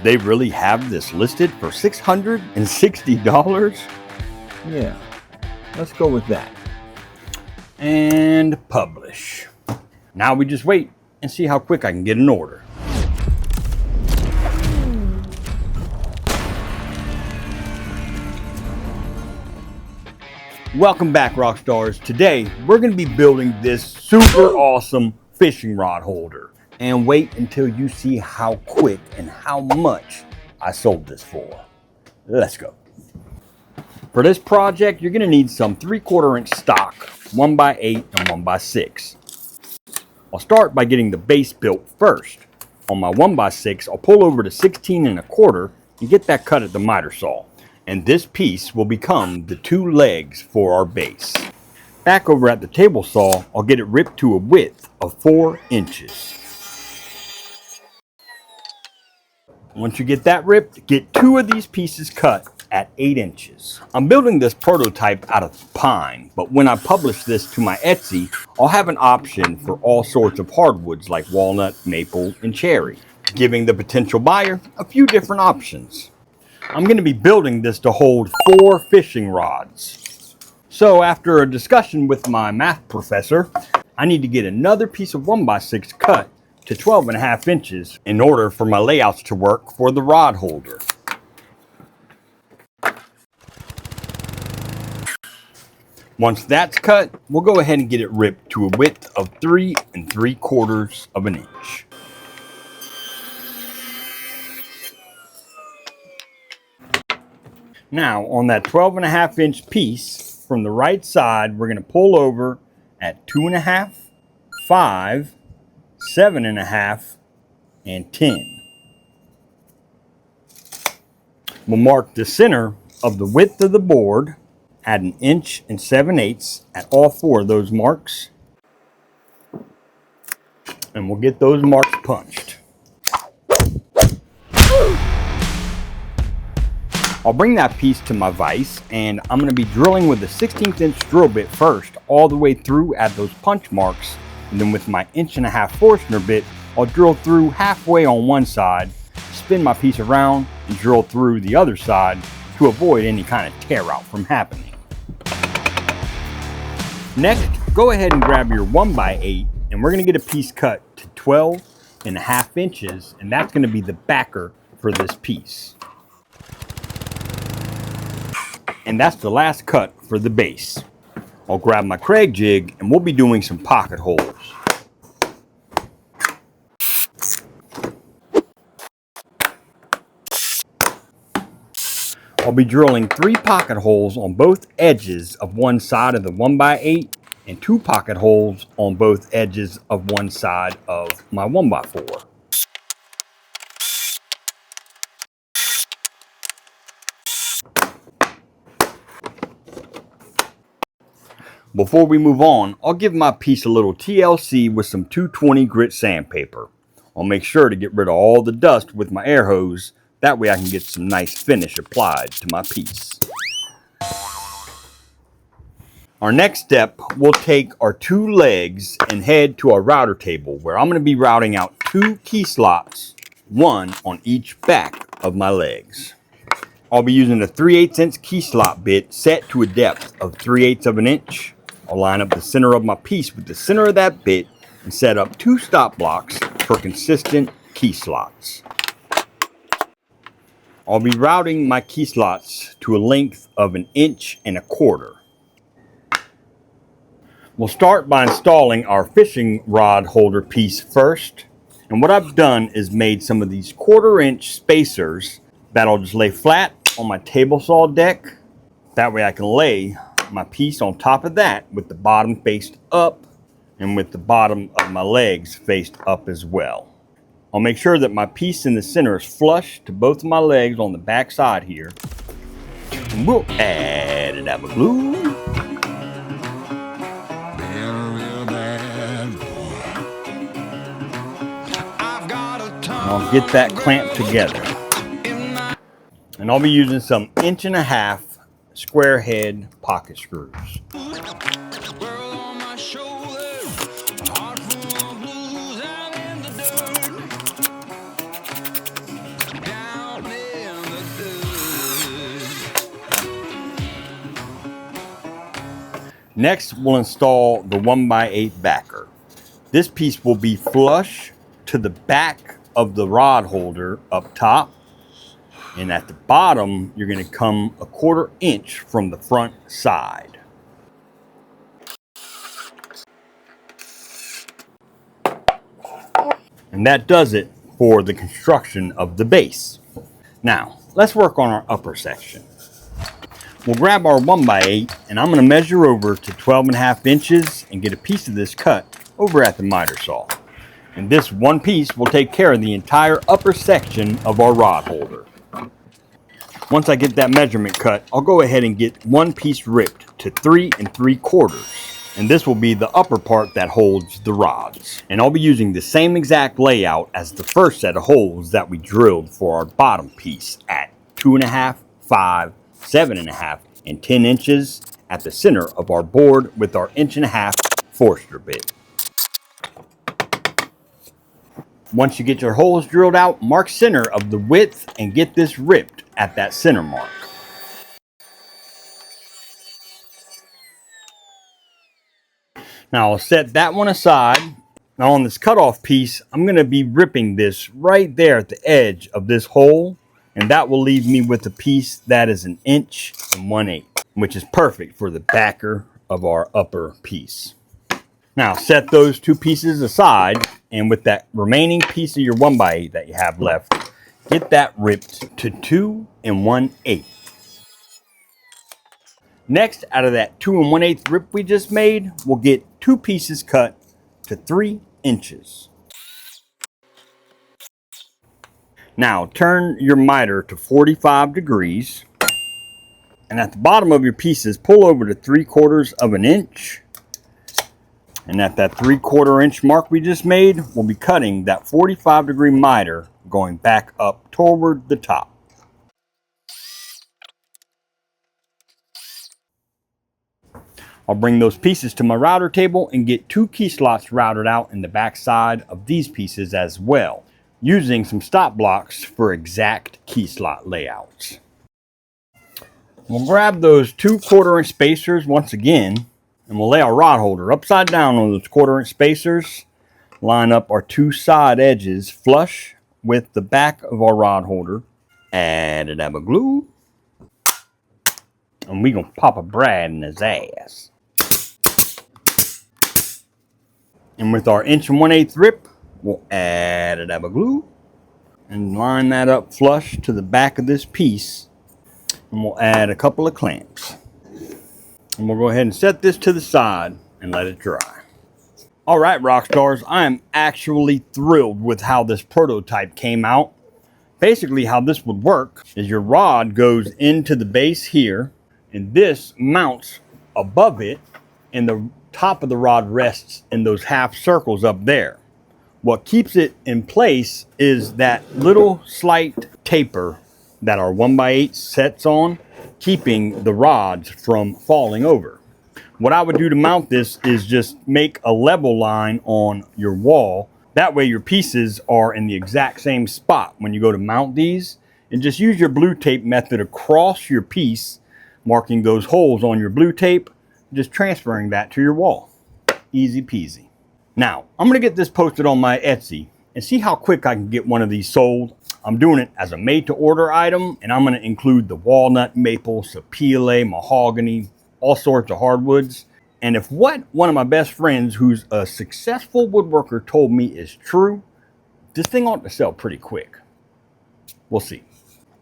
They really have this listed for $660? Yeah, let's go with that. And publish. Now we just wait and see how quick I can get an order. Welcome back, rock stars. Today we're going to be building this super awesome fishing rod holder. And wait until you see how quick and how much I sold this for. Let's go. For this project, you're going to need some 3/4 inch stock, 1x8 and 1x6. I'll start by getting the base built first. On my 1x6, I'll pull over to 16 1/4 and get that cut at the miter saw. And this piece will become the 2 legs for our base. Back over at the table saw, I'll get it ripped to a width of 4 inches. Once you get that ripped, get 2 of these pieces cut at 8 inches. I'm building this prototype out of pine, but when I publish this to my Etsy, I'll have an option for all sorts of hardwoods like walnut, maple, and cherry, giving the potential buyer a few different options. I'm going to be building this to hold 4 fishing rods. So after a discussion with my math professor, I need to get another piece of 1x6 cut to 12.5 inches in order for my layouts to work for the rod holder. Once that's cut, we'll go ahead and get it ripped to a width of 3 3/4 of an inch. Now on that 12.5 inch piece from the right side, we're going to pull over at 2.5, 5, 7.5, and 10. We'll mark the center of the width of the board at 1 7/8 inches at all 4 of those marks. And we'll get those marks punched. I'll bring that piece to my vise and I'm going to be drilling with a 1/16 inch drill bit first all the way through at those punch marks. And then with my 1.5 inch Forstner bit, I'll drill through halfway on one side, spin my piece around, and drill through the other side to avoid any kind of tear out from happening. Next, go ahead and grab your 1x8 and we're going to get a piece cut to 12.5 inches, and that's going to be the backer for this piece. And that's the last cut for the base. I'll grab my Craig jig and we'll be doing some pocket holes. I'll be drilling 3 pocket holes on both edges of one side of the 1x8 and 2 pocket holes on both edges of one side of my 1x4. Before we move on, I'll give my piece a little TLC with some 220 grit sandpaper. I'll make sure to get rid of all the dust with my air hose. That way I can get some nice finish applied to my piece. Our next step, we'll take our 2 legs and head to our router table where I'm going to be routing out 2 key slots, 1 on each back of my legs. I'll be using a 3/8 inch key slot bit set to a depth of 3/8 of an inch. I'll line up the center of my piece with the center of that bit and set up 2 stop blocks for consistent key slots. I'll be routing my key slots to a length of 1 1/4 inches. We'll start by installing our fishing rod holder piece first. And what I've done is made some of these 1/4 inch spacers that I'll just lay flat on my table saw deck. That way I can lay my piece on top of that with the bottom faced up and with the bottom of my legs faced up as well. I'll make sure that my piece in the center is flush to both of my legs on the back side here. And we'll add a dab of glue. And I'll get that clamped together. And I'll be using some 1.5 inch square head pocket screws. Next, we'll install the 1x8 backer. This piece will be flush to the back of the rod holder up top. And at the bottom, you're going to come 1/4 inch from the front side. And that does it for the construction of the base. Now, let's work on our upper section. We'll grab our 1x8 and I'm going to measure over to 12.5 inches and get a piece of this cut over at the miter saw. And this one piece will take care of the entire upper section of our rod holder. Once I get that measurement cut, I'll go ahead and get one piece ripped to 3 3/4. And this will be the upper part that holds the rods. And I'll be using the same exact layout as the first set of holes that we drilled for our bottom piece at 2.5, 5, 7.5, and 10 inches at the center of our board with our 1.5" Forster bit. Once you get your holes drilled out, mark center of the width and get this ripped at that center mark. Now I'll set that one aside. Now on this cutoff piece, I'm going to be ripping this right there at the edge of this hole, and that will leave me with a piece that is 1 1/8", which is perfect for the backer of our upper piece. Now set those two pieces aside, and with that remaining piece of your 1x8 that you have left, get that ripped to 2 1/8. Next, out of that 2 1/8 rip we just made, we'll get 2 pieces cut to 3 inches. Now turn your miter to 45 degrees, and at the bottom of your pieces, pull over to 3/4 inch. And at that 3/4 inch mark we just made, we'll be cutting that 45-degree miter going back up toward the top. I'll bring those pieces to my router table and get 2 key slots routed out in the back side of these pieces as well, using some stop blocks for exact key slot layouts. We'll grab those 2 1/4 inch spacers once again, and we'll lay our rod holder upside down on those 1/4 inch spacers, line up our 2 side edges flush with the back of our rod holder, add a dab of glue, and we're gonna pop a brad in his ass. And with our 1 1/8 rip, we'll add a dab of glue and line that up flush to the back of this piece, and we'll add a couple of clamps. And we'll go ahead and set this to the side and let it dry. All right, rock stars, I am actually thrilled with how this prototype came out. Basically, how this would work is your rod goes into the base here, and this mounts above it, and the top of the rod rests in those half circles up there. What keeps it in place is that little slight taper that our 1x8 sets on, keeping the rods from falling over. What I would do to mount this is just make a level line on your wall. That way your pieces are in the exact same spot when you go to mount these, and just use your blue tape method across your piece, marking those holes on your blue tape, just transferring that to your wall. Easy peasy. Now, I'm gonna get this posted on my Etsy and see how quick I can get one of these sold. I'm doing it as a made-to-order item, and I'm going to include the walnut, maple, sapele, mahogany, all sorts of hardwoods. And if what one of my best friends who's a successful woodworker told me is true, this thing ought to sell pretty quick. We'll see.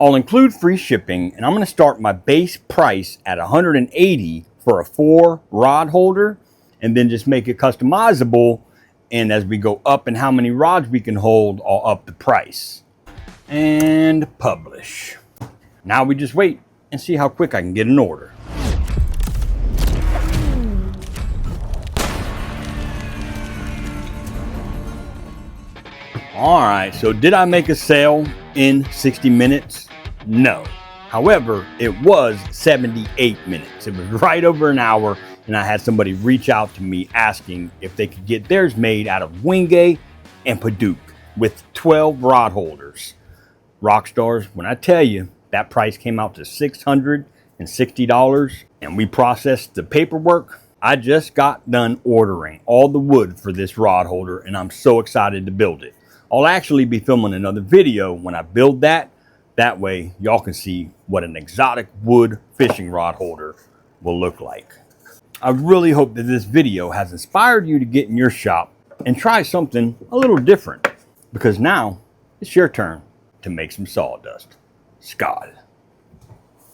I'll include free shipping, and I'm going to start my base price at $180 for a 4 rod holder, and then just make it customizable. And as we go up in how many rods we can hold, I'll up the price. And publish. Now we just wait and see how quick I can get an order. All right, so did I make a sale in 60 minutes? No. However, it was 78 minutes. It was right over an hour, and I had somebody reach out to me asking if they could get theirs made out of Wingate and Paducah with 12 rod holders. Rockstars, when I tell you that price came out to $660, and we processed the paperwork, I just got done ordering all the wood for this rod holder and I'm so excited to build it. I'll actually be filming another video when I build that. That way y'all can see what an exotic wood fishing rod holder will look like. I really hope that this video has inspired you to get in your shop and try something a little different, because now it's your turn to make some sawdust. Scott.